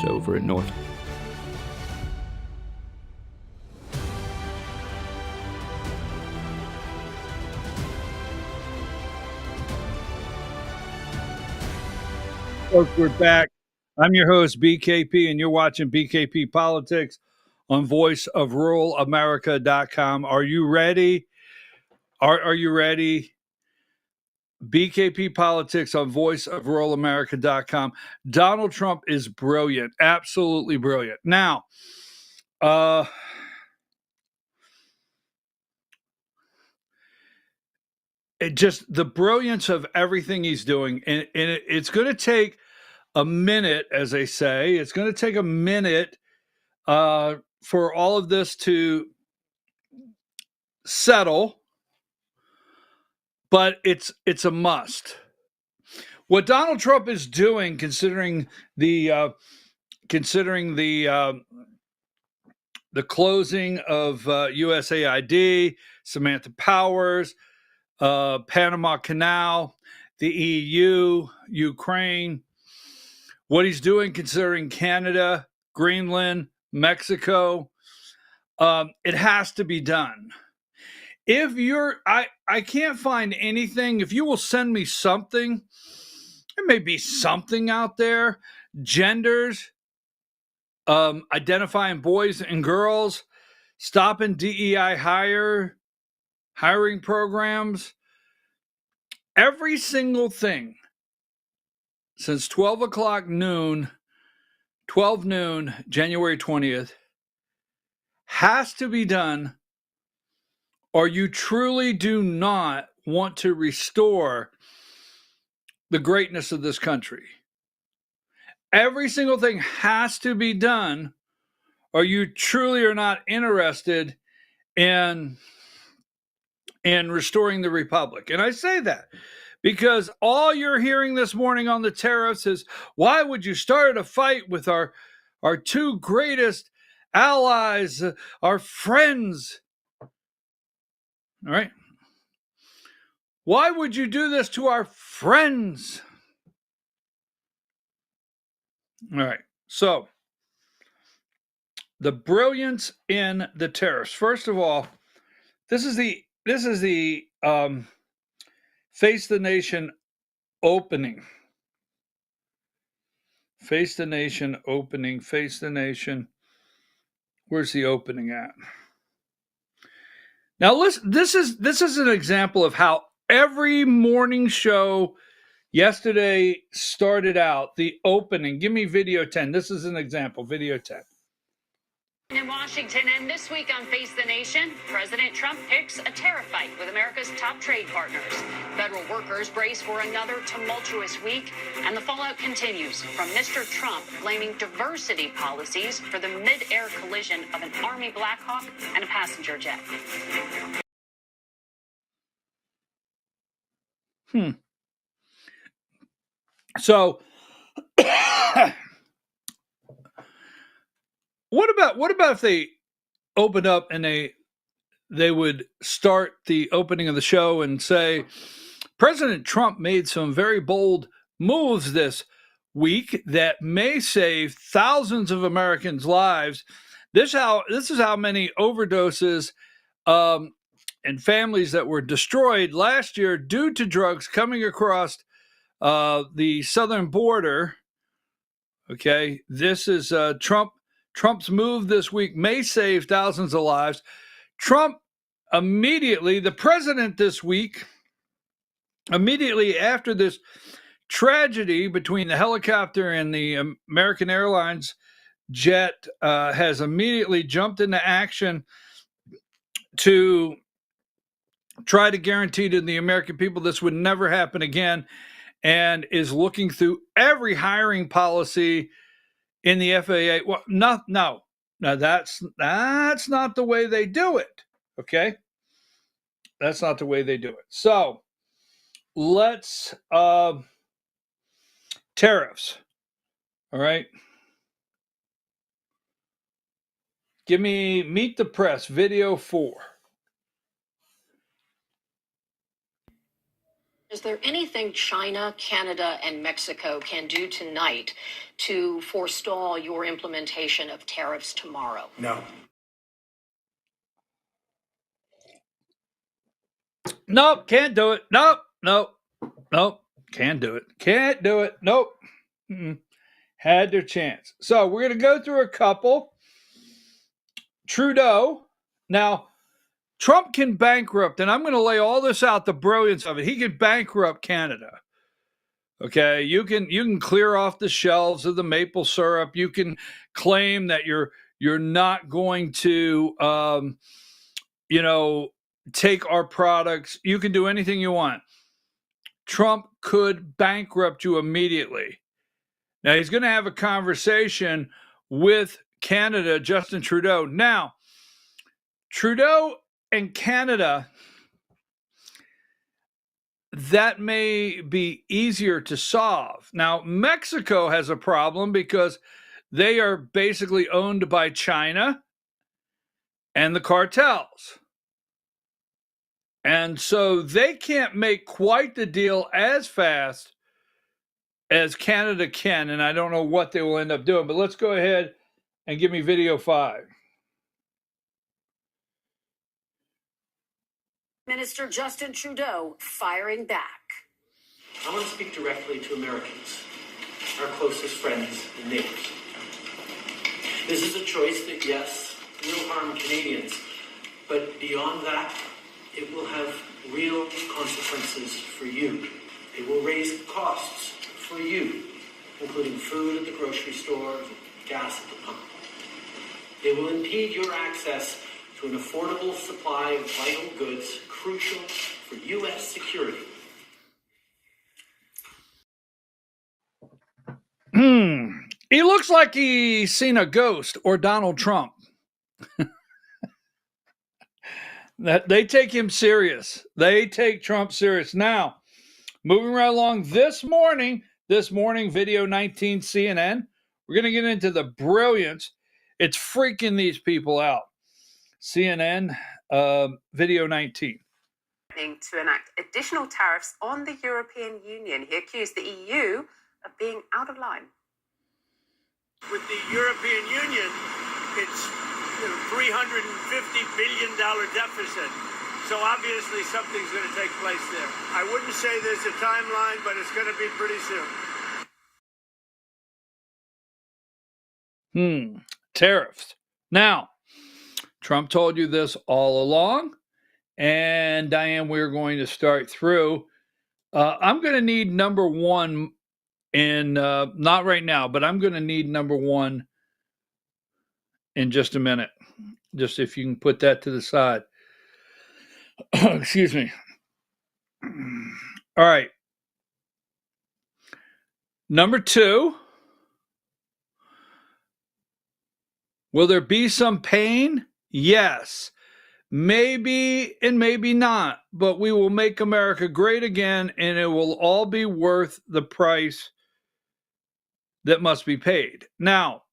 tariffs over in North. Folks, we're back. I'm your host, BKP, and you're watching BKP Politics on voiceofruralamerica.com. Are you ready? Are you ready? BKP Politics on voiceofruralamerica.com. Donald Trump is brilliant, absolutely brilliant. Now, just the brilliance of everything he's doing, and it's going to take a minute, as they say. It's going to take a minute for all of this to settle, but it's a must. What Donald Trump is doing, considering the closing of USAID, Samantha Powers, Panama Canal, the EU, Ukraine, what he's doing considering Canada, Greenland, Mexico, it has to be done. If you're, I can't find anything. If you will send me something, there may be something out there. Genders, identifying boys and girls, stopping DEI hiring programs, every single thing since 12 noon, January 20th, has to be done, or you truly do not want to restore the greatness of this country. Every single thing has to be done, or you truly are not interested in restoring the republic. And I say that because all you're hearing this morning on the tariffs is, why would you start a fight with our two greatest allies, our friends? All right. Why would you do this to our friends? All right. So the brilliance in the tariffs. First of all, this is the Face the Nation opening. Face the Nation opening. Face the Nation. Where's the opening at? Now listen, this is an example of how every morning show yesterday started out. The opening. Give me video 10. This is an example. Video 10. In Washington, and this week on Face the Nation, President Trump picks a tariff fight with America's top trade partners. Federal workers brace for another tumultuous week, and the fallout continues from Mr. Trump blaming diversity policies for the mid-air collision of an Army Black Hawk and a passenger jet. So what about if they opened up and they would start the opening of the show and say, President Trump made some very bold moves this week that may save thousands of Americans' lives. This is how many overdoses and families that were destroyed last year due to drugs coming across the southern border. Okay, this is Trump's move this week may save thousands of lives. Trump immediately, the president this week, immediately after this tragedy between the helicopter and the American Airlines jet, has immediately jumped into action to try to guarantee to the American people this would never happen again, and is looking through every hiring policy in the FAA. Well, no, that's not the way they do it. Okay, that's not the way they do it. So let's tariffs. All right, give me Meet the Press video 4. Is there anything China, Canada, and Mexico can do tonight to forestall your implementation of tariffs tomorrow? No. Nope, can't do it. Nope, can't do it. Can't do it. Nope. Had their chance. So we're going to go through a couple. Trudeau. Now, Trump can bankrupt, and I'm going to lay all this out, the brilliance of it. He could bankrupt Canada. Okay, you can clear off the shelves of the maple syrup. You can claim that you're not going to, take our products. You can do anything you want. Trump could bankrupt you immediately. Now, he's going to have a conversation with Canada, Justin Trudeau. Now, Trudeau and Canada, that may be easier to solve. Now, Mexico has a problem because they are basically owned by China and the cartels. And so they can't make quite the deal as fast as Canada can. And I don't know what they will end up doing, but let's go ahead and give me video 5. Minister Justin Trudeau firing back. I want to speak directly to Americans, our closest friends and neighbors. This is a choice that, yes, will harm Canadians, but beyond that, it will have real consequences for you. It will raise costs for you, including food at the grocery store, gas at the pump. It will impede your access to an affordable supply of vital goods crucial for U.S. security. He looks like he's seen a ghost or Donald Trump. That they take him serious. They take Trump serious. Now, moving right along this morning, video 19 CNN, we're going to get into the brilliance. It's freaking these people out. CNN, video 19. To enact additional tariffs on the European Union. He accused the EU of being out of line. With the European Union, it's $350 billion deficit. So obviously something's going to take place there. I wouldn't say there's a timeline, but it's going to be pretty soon. Tariffs. Now, Trump told you this all along. And Diane, we're going to start through. I'm going to need number one in, not right now, but I'm going to need number one in just a minute. Just if you can put that to the side. Excuse me. All right. Number 2. Will there be some pain? Yes. Maybe and maybe not, but we will make America great again, and it will all be worth the price that must be paid. Now,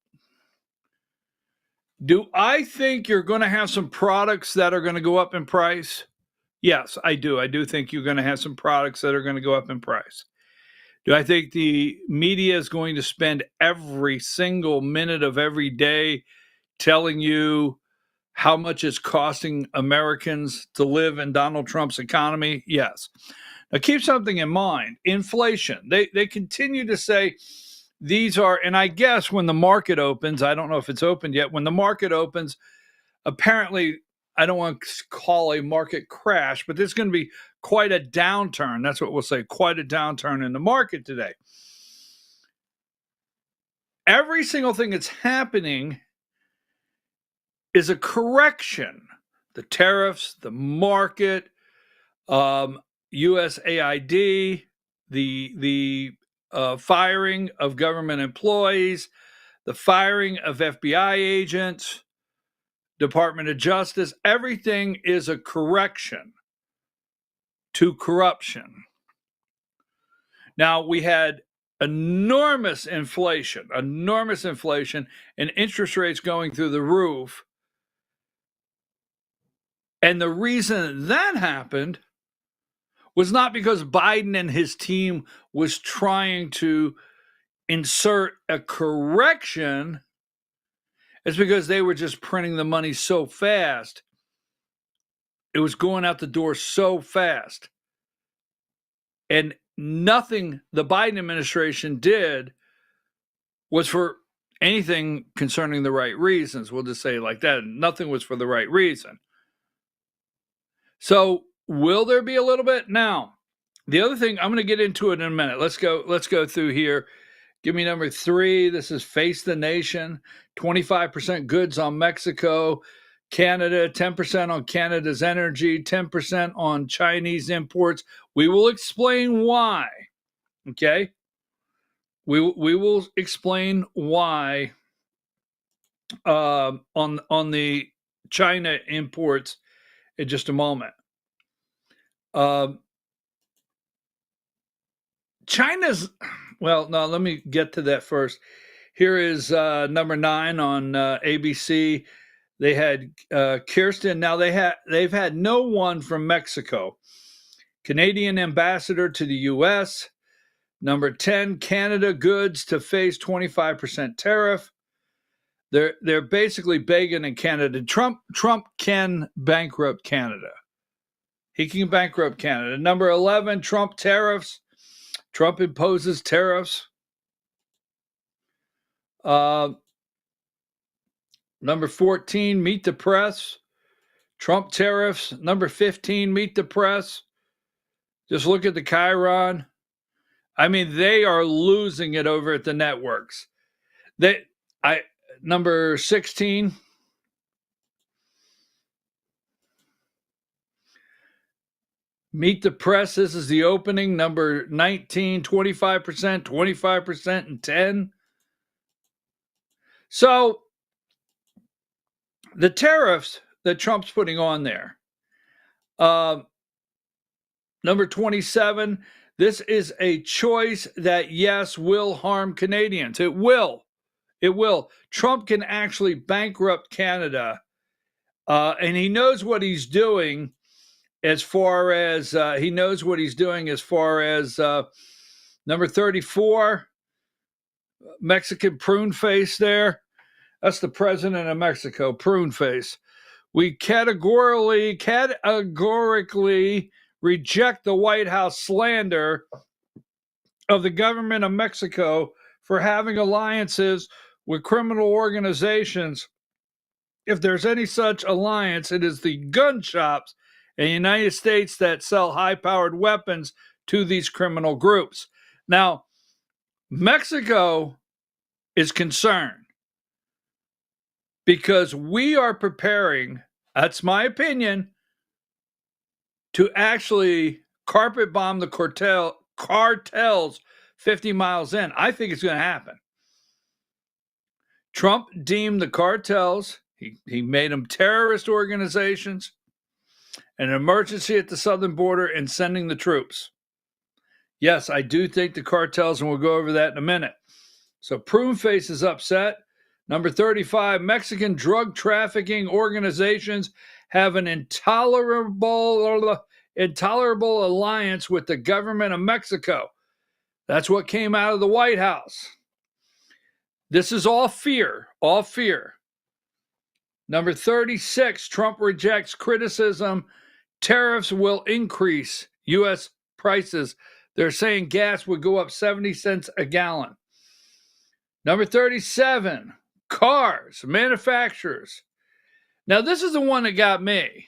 do I think you're going to have some products that are going to go up in price? Yes, I do. I do think you're going to have some products that are going to go up in price. Do I think the media is going to spend every single minute of every day telling you how much it's costing Americans to live in Donald Trump's economy? Yes. Now, keep something in mind. Inflation. They continue to say these are, and I guess when the market opens, I don't know if it's opened yet, when the market opens, apparently, I don't want to call a market crash, but there's going to be quite a downturn. That's what we'll say, quite a downturn in the market today. Every single thing that's happening is a correction. The tariffs, the market, USAID, the firing of government employees, the firing of FBI agents, Department of Justice, everything is a correction to corruption. Now, we had enormous inflation, and interest rates going through the roof. And the reason that happened was not because Biden and his team was trying to insert a correction. It's because they were just printing the money so fast. It was going out the door so fast. And nothing the Biden administration did was for anything concerning the right reasons. We'll just say it like that. Nothing was for the right reason. So will there be a little bit? Now, the other thing, I'm going to get into it in a minute. Let's go through here. Give me number 3. This is Face the Nation. 25% goods on Mexico, Canada, 10% on Canada's energy, 10% on Chinese imports. We will explain why. Okay? We will explain why on the China imports in just a moment. China's, well, no, let me get to that first. Here is number 9 on ABC. They had Kirsten. Now they've had no one from Mexico. Canadian ambassador to the U.S. Number 10, Canada goods to face 25% tariff. They're basically begging in Canada. Trump can bankrupt Canada. He can bankrupt Canada. Number 11, Trump tariffs. Trump imposes tariffs. Number 14, meet the press. Trump tariffs. Number 15, meet the press. Just look at the Chiron. I mean, they are losing it over at the networks. Number 16. Meet the press. This is the opening. Number 19, 25%, 25%, and 10. So the tariffs that Trump's putting on there. Number 27, this is a choice that, yes, will harm Canadians. It will. It will. Trump can actually bankrupt Canada, and he knows what he's doing as far as number 34, Mexican prune face there. That's the president of Mexico, prune face. We categorically reject the White House slander of the government of Mexico for having alliances with criminal organizations. If there's any such alliance, it is the gun shops in the United States that sell high-powered weapons to these criminal groups. Now, Mexico is concerned because we are preparing, that's my opinion, to actually carpet bomb the cartels 50 miles in. I think it's going to happen. Trump deemed the cartels, he made them terrorist organizations, an emergency at the southern border, and sending the troops. Yes, I do think the cartels, and we'll go over that in a minute. So Pruneface is upset. Number 35, Mexican drug trafficking organizations have an intolerable alliance with the government of Mexico. That's what came out of the White House. This is all fear, all fear. Number 36, Trump rejects criticism. Tariffs will increase U.S. prices. They're saying gas would go up 70 cents a gallon. Number 37, cars, manufacturers. Now, this is the one that got me.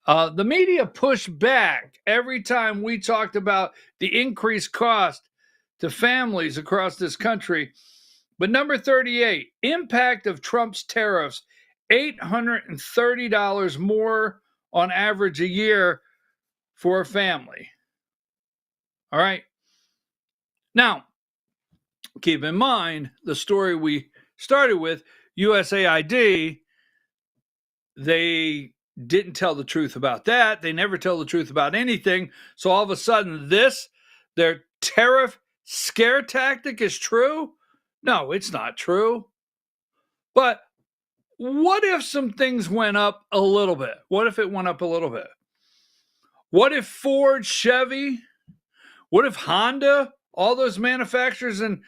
The media pushed back every time we talked about the increased cost to families across this country. But number 38, impact of Trump's tariffs, $830 more on average a year for a family. All right. Now, keep in mind the story we started with, USAID, they didn't tell the truth about that. They never tell the truth about anything. So all of a sudden their tariff scare tactic is true? No, it's not true. But what if some things went up a little bit? What if it went up a little bit? What if Ford, Chevy, what if Honda, all those manufacturers in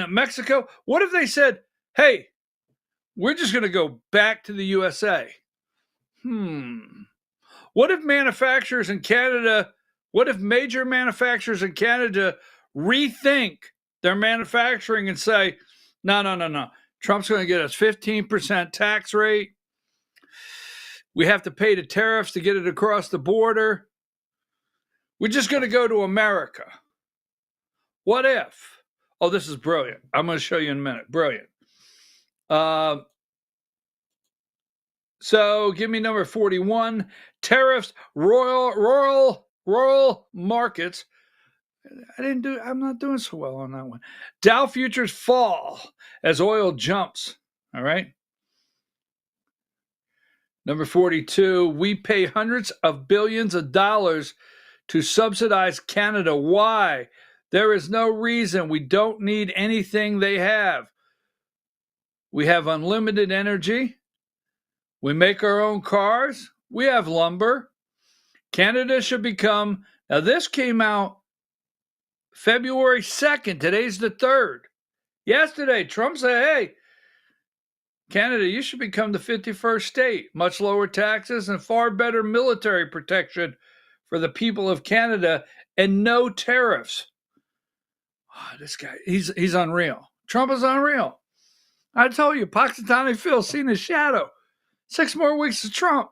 Mexico, what if they said, hey, we're just going to go back to the USA? What if manufacturers in Canada, what if major manufacturers in Canada rethink their manufacturing and say, no. Trump's going to get us 15% tax rate. We have to pay the tariffs to get it across the border. We're just going to go to America. What if? Oh, this is brilliant. I'm going to show you in a minute. Brilliant. So give me number 41. Tariffs, royal markets. I'm not doing so well on that one. Dow futures fall as oil jumps. All right. Number 42. We pay hundreds of billions of dollars to subsidize Canada. Why? There is no reason. We don't need anything they have. We have unlimited energy. We make our own cars. We have lumber. Canada should become, now this came out February 2nd. Today's the 3rd. Yesterday, Trump said, hey, Canada, you should become the 51st state. Much lower taxes and far better military protection for the people of Canada and no tariffs. Oh, this guy, he's unreal. Trump is unreal. I told you, Punxsutawney Phil seen his shadow. 6 more weeks of Trump.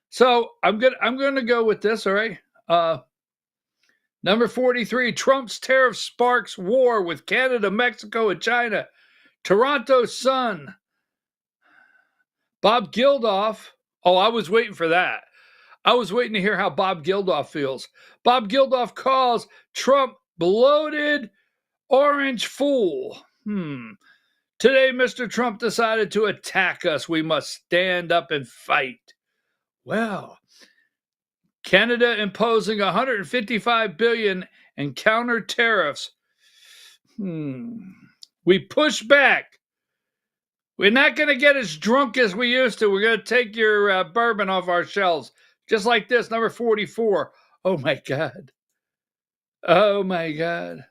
So I'm gonna go with this, all right? Number 43, Trump's tariff sparks war with Canada, Mexico, and China. Toronto Sun. Bob Geldof. Oh, I was waiting for that. I was waiting to hear how Bob Geldof feels. Bob Geldof calls Trump bloated orange fool. Today, Mr. Trump decided to attack us. We must stand up and fight. Well, Canada imposing $155 billion in counter tariffs. We push back. We're not going to get as drunk as we used to. We're going to take your bourbon off our shelves. Just like this, number 44. Oh, my God. Oh, my God.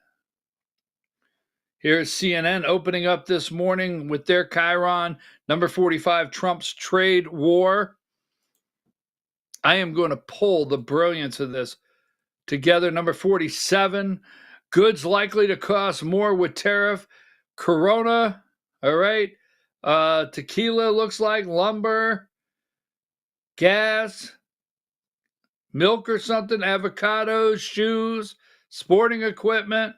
Here's CNN opening up this morning with their Chiron. Number 45, Trump's trade war. I am going to pull the brilliance of this together. Number 47, goods likely to cost more with tariff. Corona, all right. Tequila looks like, lumber, gas, milk or something, avocados, shoes, sporting equipment.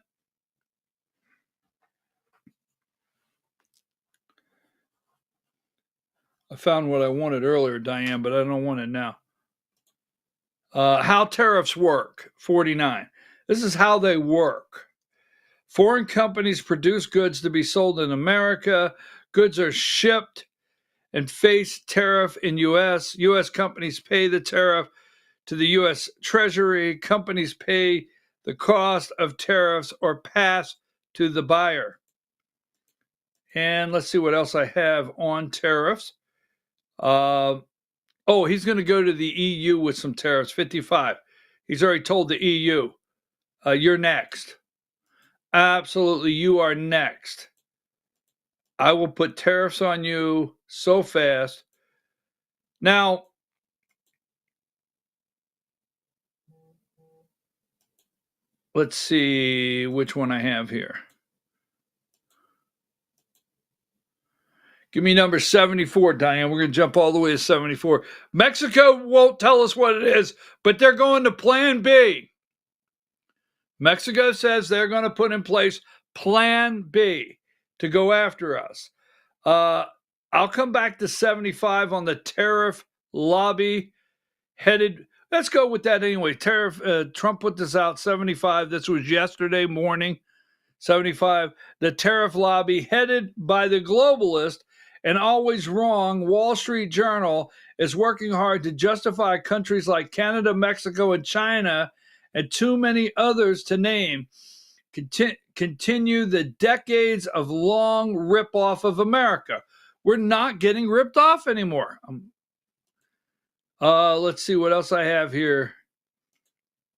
I found what I wanted earlier, Diane, but I don't want it now. How tariffs work, 49. This is how they work. Foreign companies produce goods to be sold in America. Goods are shipped and face tariff in U.S. U.S. companies pay the tariff to the U.S. Treasury. Companies pay the cost of tariffs or pass to the buyer. And let's see what else I have on tariffs. He's going to go to the EU with some tariffs, 55. He's already told the EU, you're next. Absolutely, you are next. I will put tariffs on you so fast. Now, let's see which one I have here. Give me number 74, Diane. We're going to jump all the way to 74. Mexico won't tell us what it is, but they're going to Plan B. Mexico says they're going to put in place Plan B to go after us. I'll come back to 75 on the tariff lobby headed. Let's go with that anyway. Trump put this out, 75. This was yesterday morning. 75. The tariff lobby headed by the globalist and always wrong Wall Street Journal is working hard to justify countries like Canada, Mexico, and China, and too many others to name, continue the decades of long rip-off of America. We're not getting ripped off anymore. Let's see what else I have here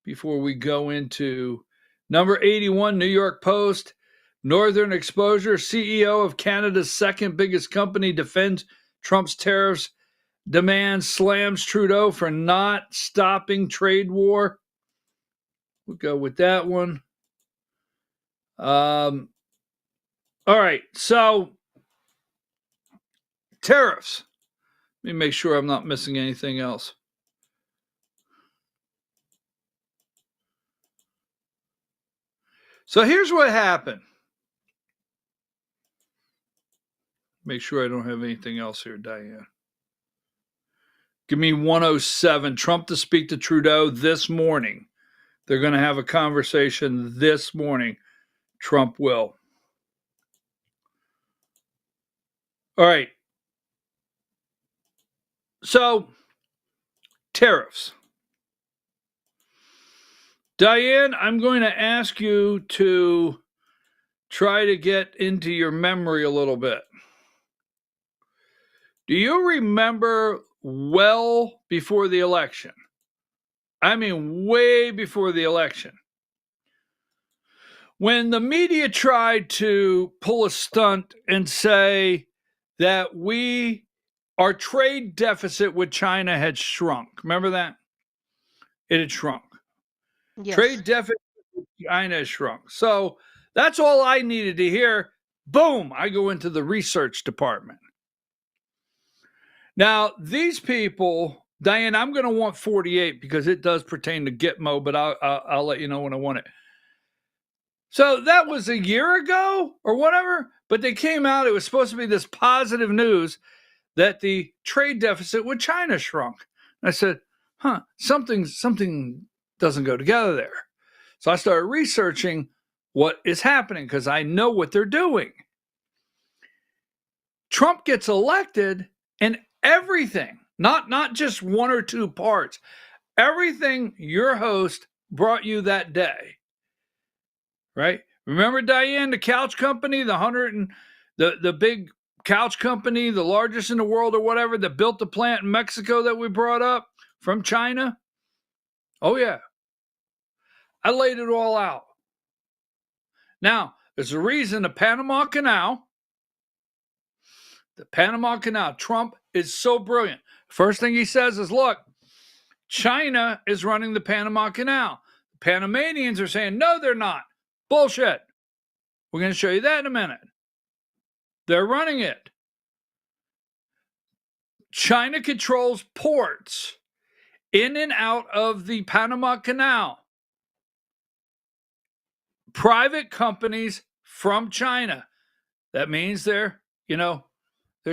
before we go into number 81, New York Post. Northern Exposure, CEO of Canada's second biggest company, defends Trump's tariffs, demands slams Trudeau for not stopping trade war. We'll go with that one. All right, so tariffs. Let me make sure I'm not missing anything else. So here's what happened. Make sure I don't have anything else here, Diane. Give me 107. Trump to speak to Trudeau this morning. They're going to have a conversation this morning. Trump will. All right. So, tariffs. Diane, I'm going to ask you to try to get into your memory a little bit. Do you remember well before the election? I mean, way before the election. When the media tried to pull a stunt and say that our trade deficit with China had shrunk. Remember that? It had shrunk. Yes. Trade deficit with China has shrunk. So that's all I needed to hear. Boom, I go into the research department. Now, these people, Diane, I'm going to want 48 because it does pertain to Gitmo, but I'll let you know when I want it. So that was a year ago or whatever, but they came out, it was supposed to be this positive news that the trade deficit with China shrunk. And I said, something doesn't go together there. So I started researching what is happening because I know what they're doing. Trump gets elected and everything, not just one or two parts, everything your host brought you that day, right? Remember, Diane, the couch company, the big couch company, the largest in the world or whatever, that built the plant in Mexico that we brought up from China? Oh, yeah. I laid it all out. Now, there's a reason the Panama Canal, Trump is so brilliant. First thing he says is, look, China is running the Panama Canal. The Panamanians are saying, no, they're not. Bullshit. We're going to show you that in a minute. They're running it. China controls ports in and out of the Panama Canal. Private companies from China. That means they're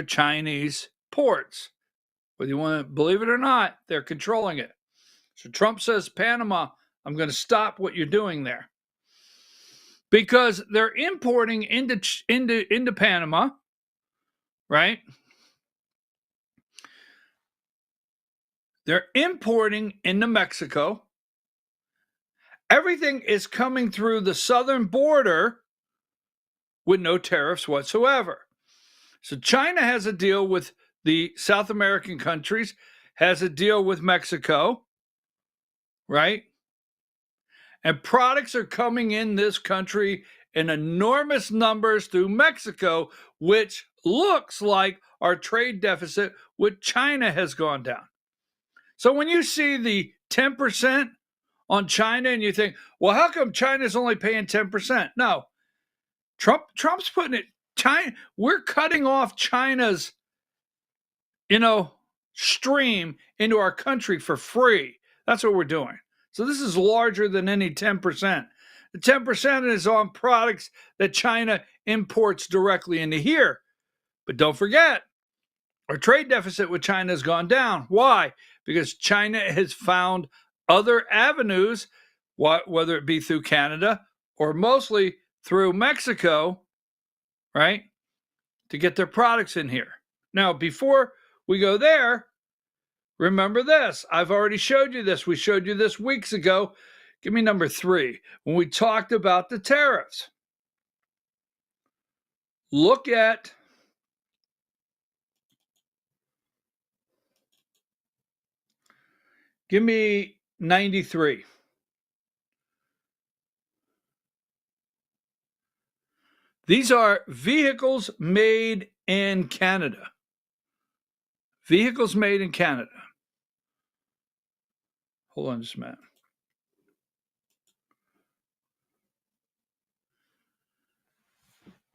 Chinese ports. Whether you want to believe it or not, they're controlling it. So Trump says, Panama, I'm going to stop what you're doing there. Because they're importing into Panama, right? They're importing into Mexico. Everything is coming through the southern border with no tariffs whatsoever. So China has a deal with the South American countries, has a deal with Mexico, right? And products are coming in this country in enormous numbers through Mexico, which looks like our trade deficit with China has gone down. So when you see the 10% on China and you think, well, how come China's only paying 10%? No, Trump's putting it, we're cutting off China's, stream into our country for free. That's what we're doing. So this is larger than any 10%. The 10% is on products that China imports directly into here. But don't forget, our trade deficit with China has gone down. Why? Because China has found other avenues, whether it be through Canada or mostly through Mexico, right, to get their products in here. Now, before we go there, remember this. I've already showed you this. We showed you this weeks ago. Give me number 3. When we talked about the tariffs. Look at Give me 93. These are vehicles made in Canada. Vehicles made in Canada. Hold on just a minute.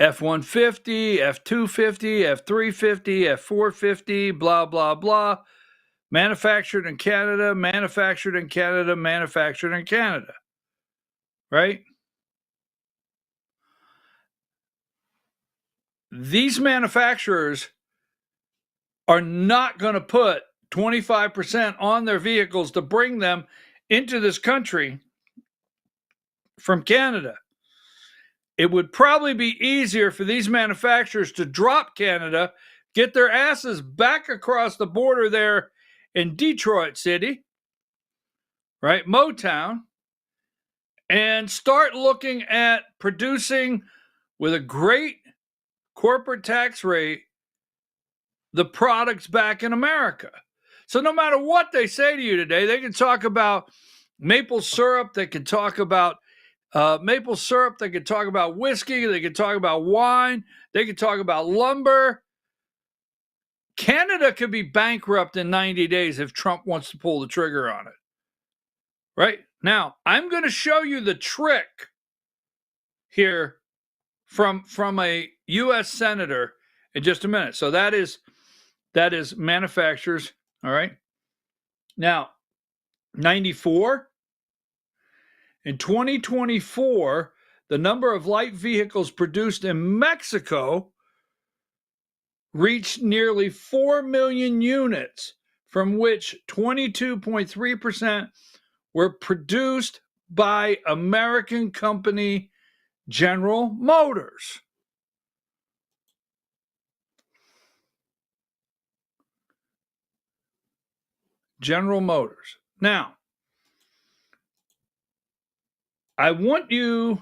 F-150, F-250, F-350, F-450, blah, blah, blah. Manufactured in Canada, manufactured in Canada, manufactured in Canada. Right? These manufacturers are not going to put 25% on their vehicles to bring them into this country from Canada. It would probably be easier for these manufacturers to drop Canada, get their asses back across the border there in Detroit City, right, Motown, and start looking at producing with a great corporate tax rate the products back in America. So no matter what they say to you today, they can talk about maple syrup, they can talk about maple syrup, they could talk about whiskey, they could talk about wine, they could talk about lumber. Canada could be bankrupt in 90 days if Trump wants to pull the trigger on it. Right? Now, I'm going to show you the trick here from a U.S. senator in just a minute. So that is manufacturers, all right? Now, 94, in 2024, the number of light vehicles produced in Mexico reached nearly 4 million units, from which 22.3% were produced by American company General Motors. General Motors. Now, I want you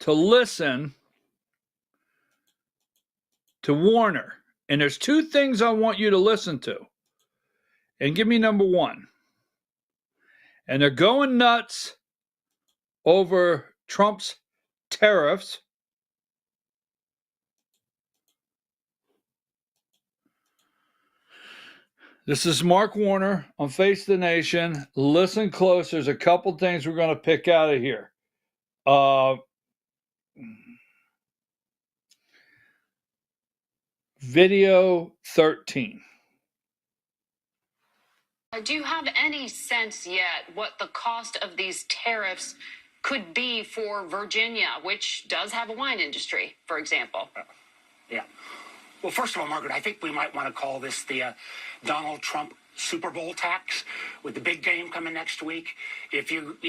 to listen to Warner. And there's two things I want you to listen to. And give me number one. And they're going nuts over Trump's tariffs. This is Mark Warner on Face the Nation. Listen close. There's a couple things we're going to pick out of here. Video 13. Do you have any sense yet what the cost of these tariffs could be for Virginia, which does have a wine industry, for example? Yeah. Well, first of all, Margaret, I think we might want to call this the Donald Trump Super Bowl tax with the big game coming next week. If you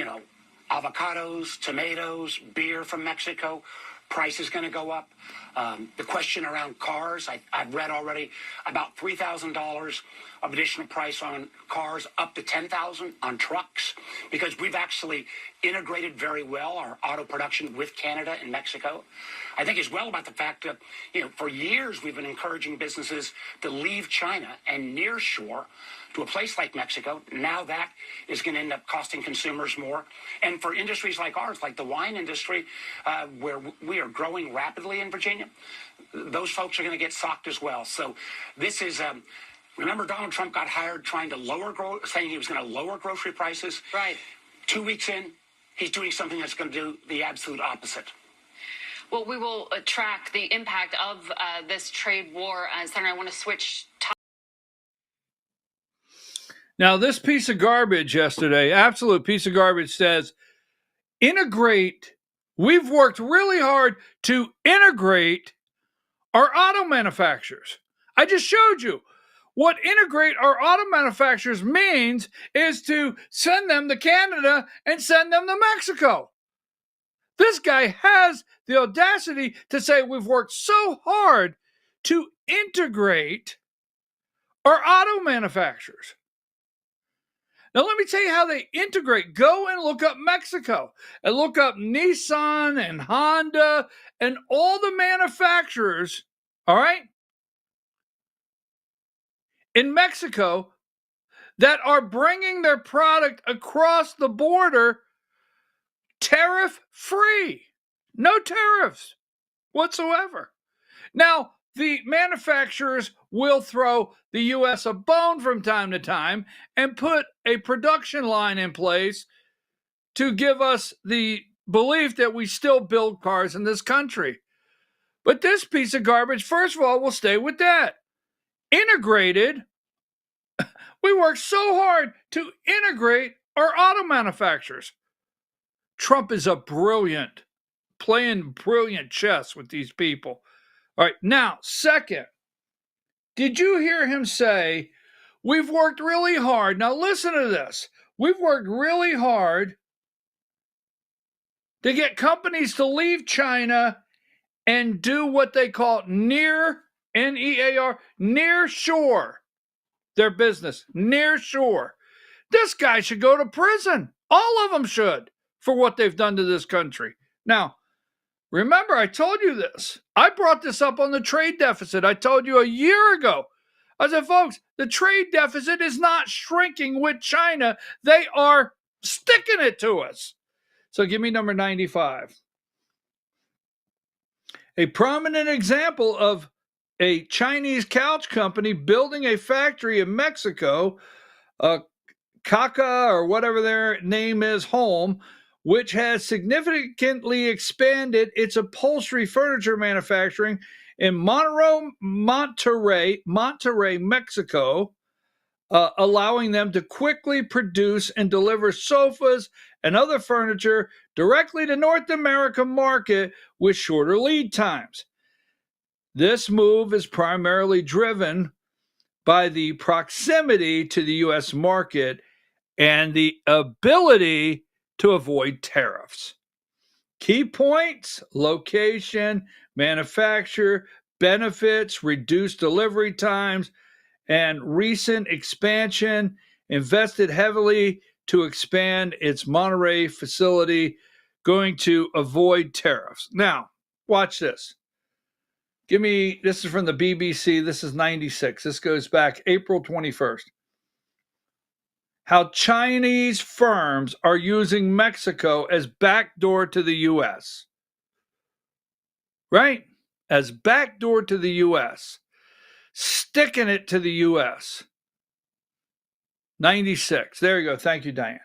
avocados, tomatoes, beer from Mexico, price is going to go up. The question around cars, I've read already about $3,000 of additional price on cars, up to $10,000 on trucks, because we've actually integrated very well our auto production with Canada and Mexico. I think as well about the fact that, for years we've been encouraging businesses to leave China and nearshore to a place like Mexico. Now that is going to end up costing consumers more. And for industries like ours, like the wine industry, where we are growing rapidly in Virginia, those folks are going to get socked as well. So this is, remember Donald Trump got hired trying to saying he was going to lower grocery prices. Right. 2 weeks in, he's doing something that's going to do the absolute opposite. Well, we will track the impact of this trade war. Senator, I want to switch topics. Now, this piece of garbage yesterday, absolute piece of garbage, says integrate. We've worked really hard to integrate our auto manufacturers. I just showed you what integrate our auto manufacturers means is to send them to Canada and send them to Mexico. This guy has the audacity to say we've worked so hard to integrate our auto manufacturers. Now, let me tell you how they integrate. Go and look up Mexico and look up Nissan and Honda and all the manufacturers, all right? In Mexico, that are bringing their product across the border tariff free. No tariffs whatsoever. Now, the manufacturers will throw the U.S. a bone from time to time and put a production line in place to give us the belief that we still build cars in this country. But this piece of garbage, first of all, will stay with that. Integrated, we work so hard to integrate our auto manufacturers. Trump is playing brilliant chess with these people. All right, now, second, did you hear him say, we've worked really hard? Now, listen to this. We've worked really hard to get companies to leave China and do what they call near, N-E-A-R, near shore their business, near shore. This guy should go to prison. All of them should for what they've done to this country. Now, remember, I told you this. I brought this up on the trade deficit. I told you a year ago. I said, folks, the trade deficit is not shrinking with China. They are sticking it to us. So give me number 95. A prominent example of a Chinese couch company building a factory in Mexico, Kaka or whatever their name is, home, which has significantly expanded its upholstery furniture manufacturing in Monterrey, Mexico, allowing them to quickly produce and deliver sofas and other furniture directly to North American market with shorter lead times. This move is primarily driven by the proximity to the U.S. market and the ability to avoid tariffs. Key points: location, manufacturer, benefits, reduced delivery times, and recent expansion. Invested heavily to expand its Monterrey facility, going to avoid tariffs. Now, watch this. This is from the BBC. This is 96. This goes back April 21st. How Chinese firms are using Mexico as backdoor to the U.S. Right? As backdoor to the U.S. Sticking it to the U.S. 96. There you go. Thank you, Diane.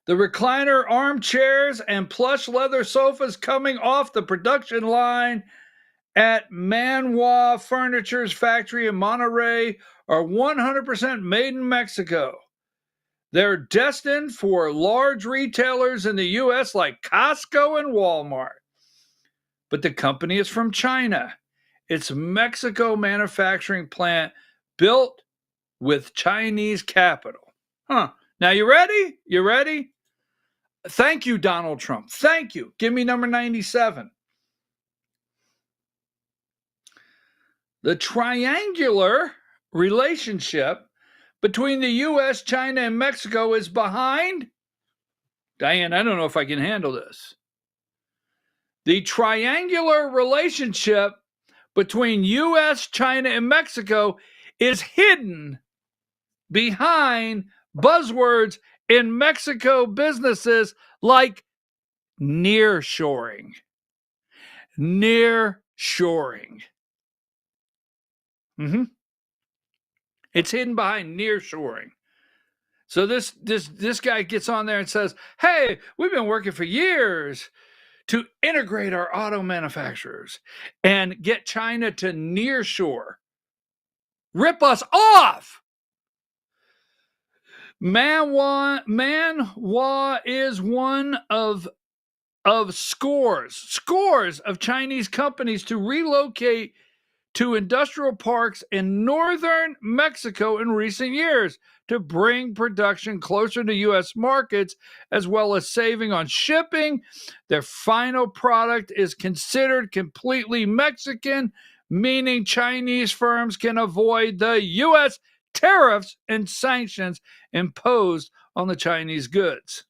The recliner armchairs and plush leather sofas coming off the production line at Manhua Furniture's factory in Monterrey are 100% made in Mexico. They're destined for large retailers in the U.S. like Costco and Walmart. But the company is from China. It's a Mexico manufacturing plant built with Chinese capital. Now, you ready? You ready? Thank you, Donald Trump. Thank you. Give me number 97. The triangular relationship between the U.S., China, and Mexico is behind. Diane, I don't know if I can handle this. The triangular relationship between U.S., China, and Mexico is hidden behind buzzwords in Mexico businesses like nearshoring. Nearshoring. It's hidden behind nearshoring. So this guy gets on there and says, hey, we've been working for years to integrate our auto manufacturers and get China to nearshore. Rip us off. Manhua is one of scores of Chinese companies to relocate to industrial parks in northern Mexico in recent years to bring production closer to U.S. markets, as well as saving on shipping. Their final product is considered completely Mexican, meaning Chinese firms can avoid the U.S. tariffs and sanctions imposed on the Chinese goods.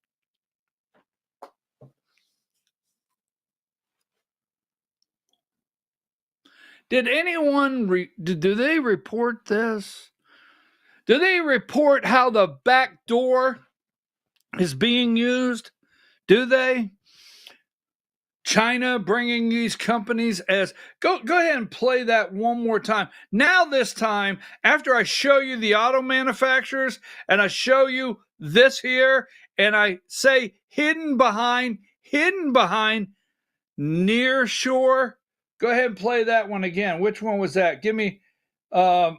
Did anyone, do they report this? Do they report how the back door is being used? Do they? China bringing these companies as go ahead and play that one more time. Now this time, after I show you the auto manufacturers and I show you this here and I say hidden behind near shore. Go ahead and play that one again. Which one was that? Give me video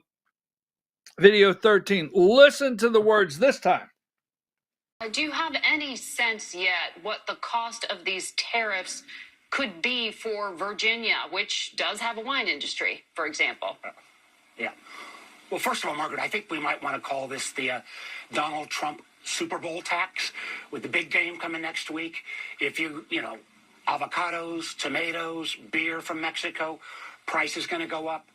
13. Listen to the words this time. Do you have any sense yet what the cost of these tariffs could be for Virginia, which does have a wine industry, for example? Yeah. Well, first of all, Margaret, I think we might want to call this the Donald Trump Super Bowl tax with the big game coming next week. If avocados, tomatoes, beer from Mexico, price is going to go up.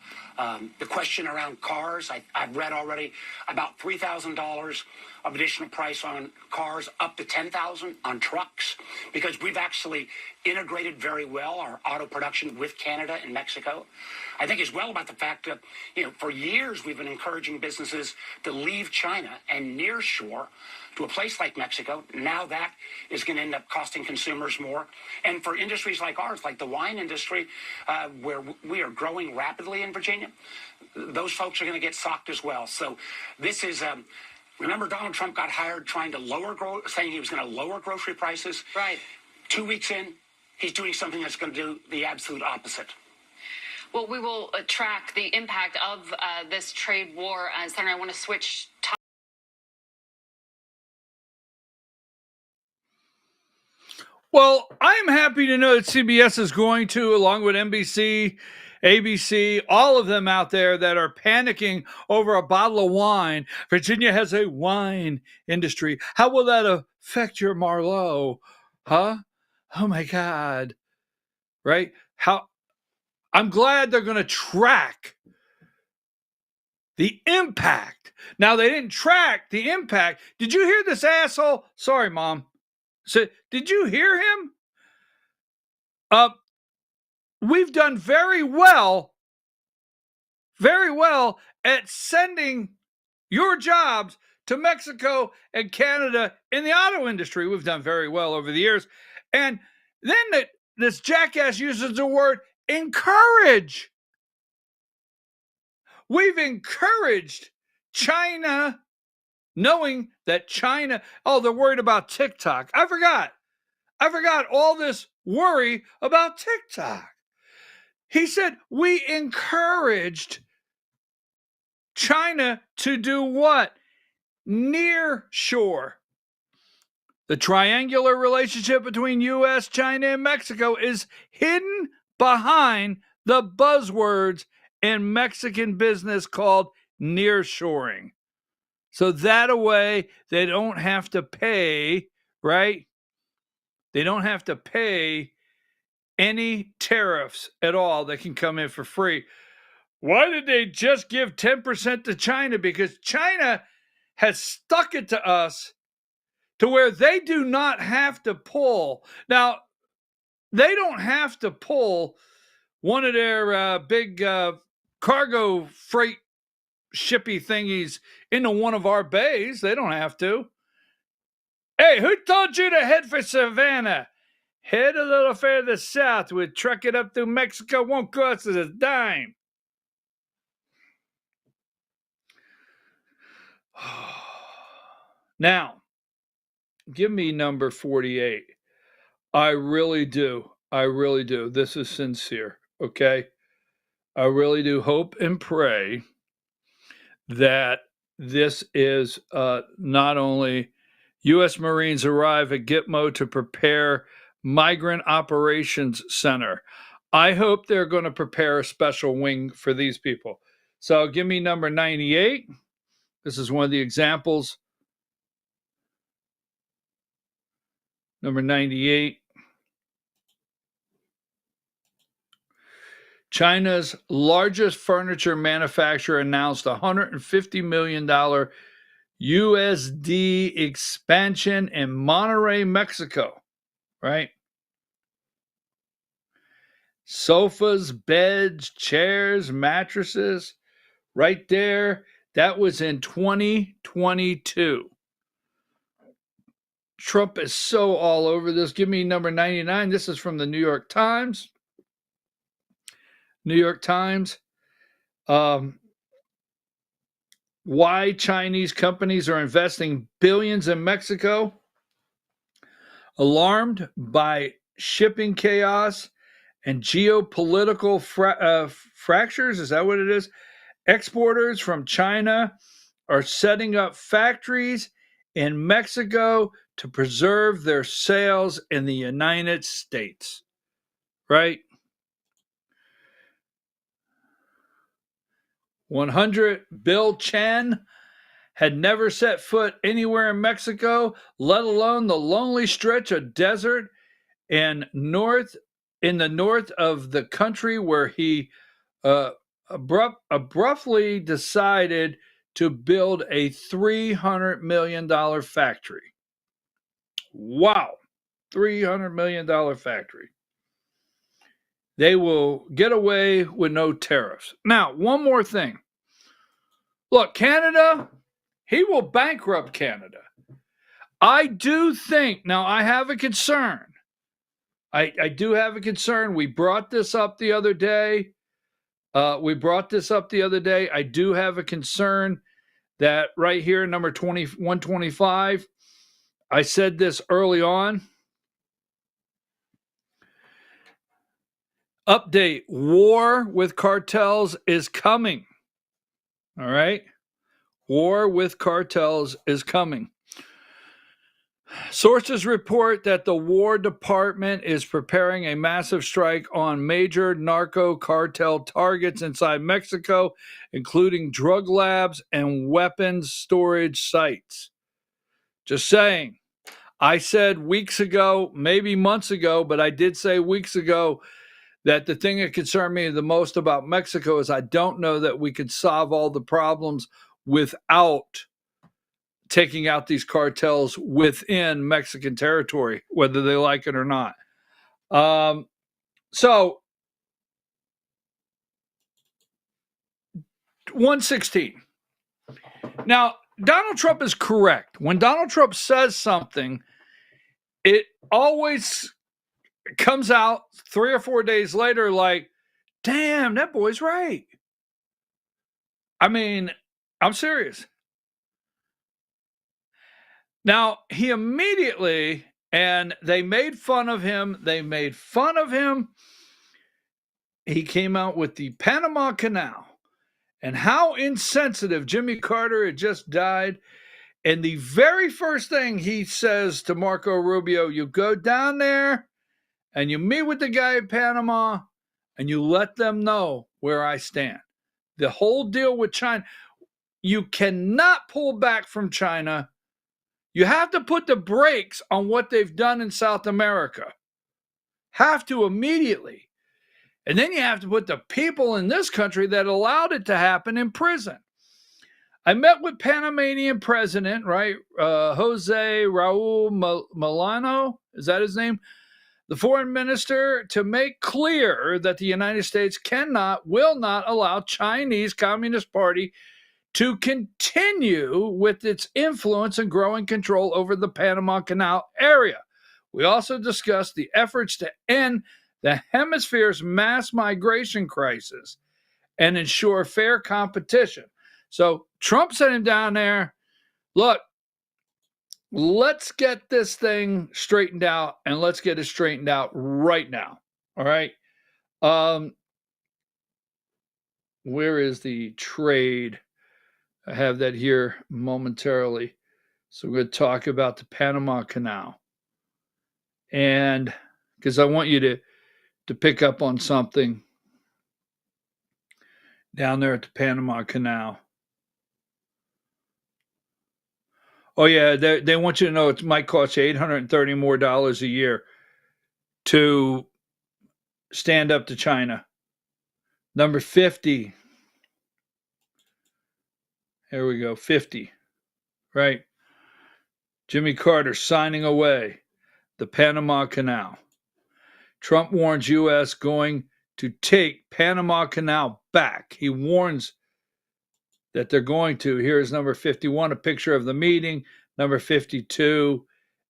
The question around cars, I've read already about $3,000 of additional price on cars, up to $10,000 on trucks, because we've actually integrated very well our auto production with Canada and Mexico. I think as well about the fact that, for years we've been encouraging businesses to leave China and nearshore to a place like Mexico. Now that is going to end up costing consumers more. And for industries like ours, like the wine industry, where we are growing rapidly in Virginia, those folks are going to get socked as well. So this is, remember Donald Trump got hired saying he was going to lower grocery prices. Right. 2 weeks in, he's doing something that's going to do the absolute opposite. Well, we will track the impact of this trade war. Senator, I want to switch topics. Well, I'm happy to know that CBS is going to, along with NBC, ABC, all of them out there that are panicking over a bottle of wine. Virginia has a wine industry. How will that affect your Marlowe? Huh? Oh my God. Right? I'm glad they're going to track the impact. Now, they didn't track the impact. Did you hear this asshole? Sorry, Mom. So, did you hear him? We've done very well at sending your jobs to Mexico and Canada in the auto industry. We've done very well over the years. And then this jackass uses the word encourage. We've encouraged China, knowing that China, they're worried about TikTok. I forgot all this worry about TikTok. He said we encouraged China to do what? Near shore. The triangular relationship between U.S., China, and Mexico is hidden behind the buzzwords in Mexican business called nearshoring. So that way they don't have to pay, right? They don't have to pay any tariffs at all. They can come in for free. Why did they just give 10% to China? Because China has stuck it to us to where they do not have to pull. Now, they don't have to pull one of their big cargo freight shippy thingies into one of our bays. They don't have to. Hey, who told you to head for Savannah? Head a little further south. We'll truck it up through Mexico. Won't cost us a dime. Now, give me number 48. I really do. This is sincere, okay? I really do hope and pray that this is not only U.S. Marines arrive at Gitmo to prepare Migrant Operations Center. I hope they're going to prepare a special wing for these people. So give me number 98. This is one of the examples. Number 98. China's largest furniture manufacturer announced $150 million USD expansion in Monterrey, Mexico, right? Sofas, beds, chairs, mattresses, right there. That was in 2022. Trump is so all over this. Give me number 99. This is from the New York Times. New York Times. Why Chinese companies are investing billions in Mexico. Alarmed by shipping chaos and geopolitical fractures. Is that what it is? Exporters from China are setting up factories in Mexico to preserve their sales in the United States. Right? 100 Bill Chen had never set foot anywhere in Mexico, let alone the lonely stretch of desert in the north of the country where he abruptly decided to build a $300 million factory. Wow, $300 million factory. They will get away with no tariffs. Now, one more thing. Look, Canada, he will bankrupt Canada. I do think, now I have a concern. I do have a concern. We brought this up the other day. I do have a concern that right here, number 125, I said this early on. Update, war with cartels is coming. All right? War with cartels is coming. Sources report that the War Department is preparing a massive strike on major narco cartel targets inside Mexico, including drug labs and weapons storage sites. Just saying. I said weeks ago, maybe months ago, but I did say weeks ago that the thing that concerned me the most about Mexico is I don't know that we could solve all the problems without taking out these cartels within Mexican territory, whether they like it or not. So 116. Now, Donald Trump is correct. When Donald Trump says something, it always comes out 3 or 4 days later like, damn, that boy's right. I mean, I'm serious. Now, he immediately, and they made fun of him. He came out with the Panama Canal and how insensitive. Jimmy Carter had just died. And the very first thing he says to Marco Rubio, you go down there and you meet with the guy in Panama and you let them know where I stand. The whole deal with China, you cannot pull back from China. You have to put the brakes on what they've done in South America. Have to immediately. And then you have to put the people in this country that allowed it to happen in prison. I met with Panamanian president, right? Jose Raul Milano, is that his name? The foreign minister, to make clear that the United States will not allow Chinese Communist Party to continue with its influence and growing control over the Panama Canal area. We also discussed the efforts to end the hemisphere's mass migration crisis and ensure fair competition. So Trump sent him down there. Look, let's get this thing straightened out, and let's get it straightened out right now. All right. Where is the trade? I have that here momentarily. So we're going to talk about the Panama Canal. And because I want you to pick up on something down there at the Panama Canal. Oh, yeah, they want you to know it might cost you $830 more a year to stand up to China. Number 50. Here we go, 50, right? Jimmy Carter signing away the Panama Canal. Trump warns U.S. going to take Panama Canal back. He warns that they're going to. Here's number 51, a picture of the meeting. Number 52,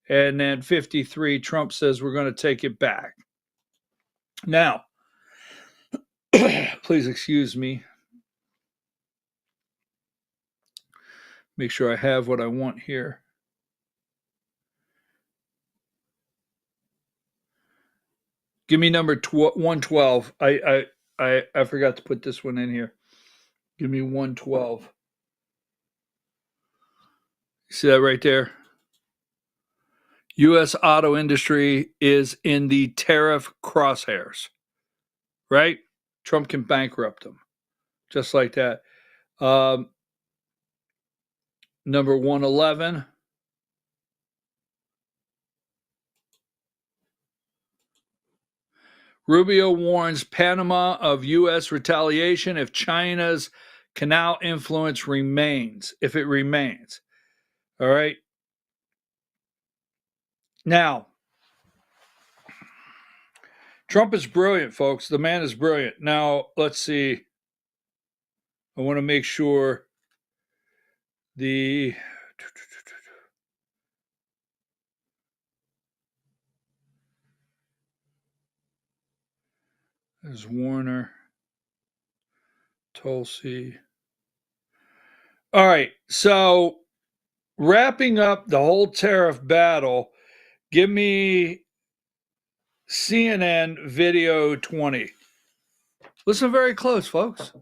and then 53, Trump says we're going to take it back. Now, please excuse me. Make sure I have what I want here. Give me number 112. I forgot to put this one in here. Give me 112. See that right there? U.S. auto industry is in the tariff crosshairs, right? Trump can bankrupt them, just like that. Number 111. Rubio warns Panama of U.S. retaliation if China's canal influence remains, if it remains. All right. Now, Trump is brilliant, folks. The man is brilliant. Now, let's see. I want to make sure there's Warner, Tulsi. All right. So, wrapping up the whole tariff battle, give me CNN video 20. Listen very close, folks.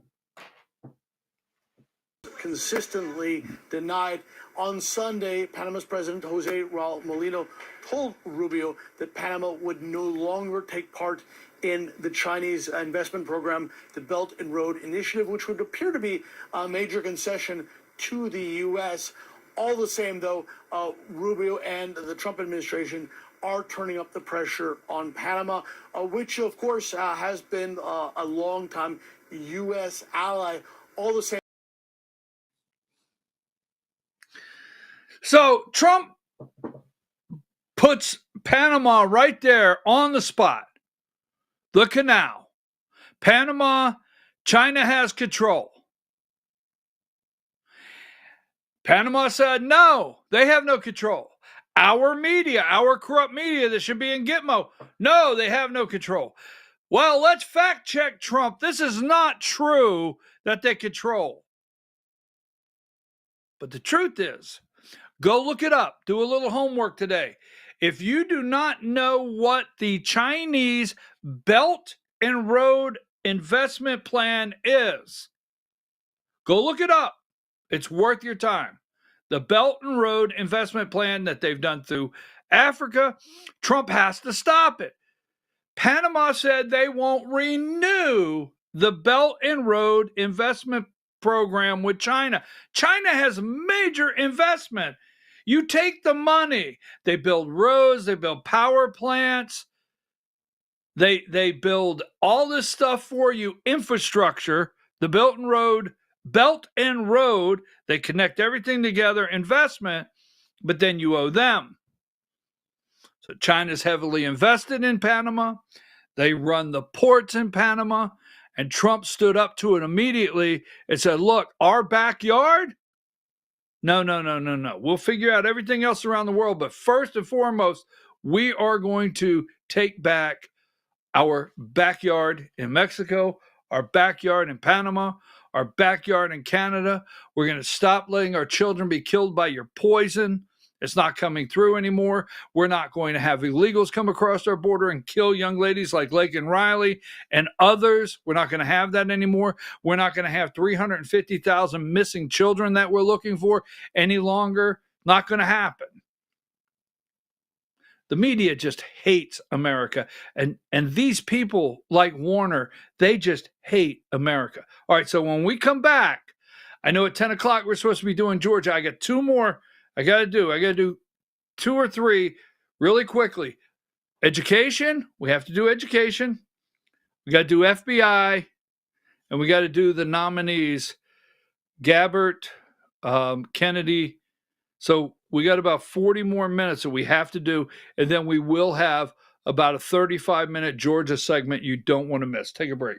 Consistently denied. On Sunday, Panama's President Jose Raul Molino told Rubio that Panama would no longer take part in the Chinese investment program, the Belt and Road Initiative, which would appear to be a major concession to the U.S. All the same, though, Rubio and the Trump administration are turning up the pressure on Panama, which, of course, has been a long-time U.S. ally. All the same. So Trump puts Panama right there on the spot. The canal. Panama, China has control. Panama said, no, they have no control. Our media, our corrupt media that should be in Gitmo, no, they have no control. Well, let's fact check Trump. This is not true that they control. But the truth is, go look it up. Do a little homework today. If you do not know what the Chinese Belt and Road Investment Plan is, go look it up. It's worth your time. The Belt and Road Investment Plan that they've done through Africa, Trump has to stop it. Panama said they won't renew the Belt and Road Investment Program with China. China has major investment. You take the money. They build roads. They build power plants. They build all this stuff for you, infrastructure, the Belt and Road. They connect everything together, investment, but then you owe them. So China's heavily invested in Panama. They run the ports in Panama. And Trump stood up to it immediately and said, look, our backyard? No. We'll figure out everything else around the world. But first and foremost, we are going to take back our backyard in Mexico, our backyard in Panama, our backyard in Canada. We're going to stop letting our children be killed by your poison. It's not coming through anymore. We're not going to have illegals come across our border and kill young ladies like Lake and Riley and others. We're not going to have that anymore. We're not going to have 350,000 missing children that we're looking for any longer. Not going to happen. The media just hates America. And these people like Warner, they just hate America. All right, so when we come back, I know at 10 o'clock we're supposed to be doing Georgia. I got two more I got to do 2 or 3 really quickly. Education, we have to do education. We got to do FBI, and we got to do the nominees, Gabbard, Kennedy. So we got about 40 more minutes that we have to do, and then we will have about a 35-minute Georgia segment you don't want to miss. Take a break.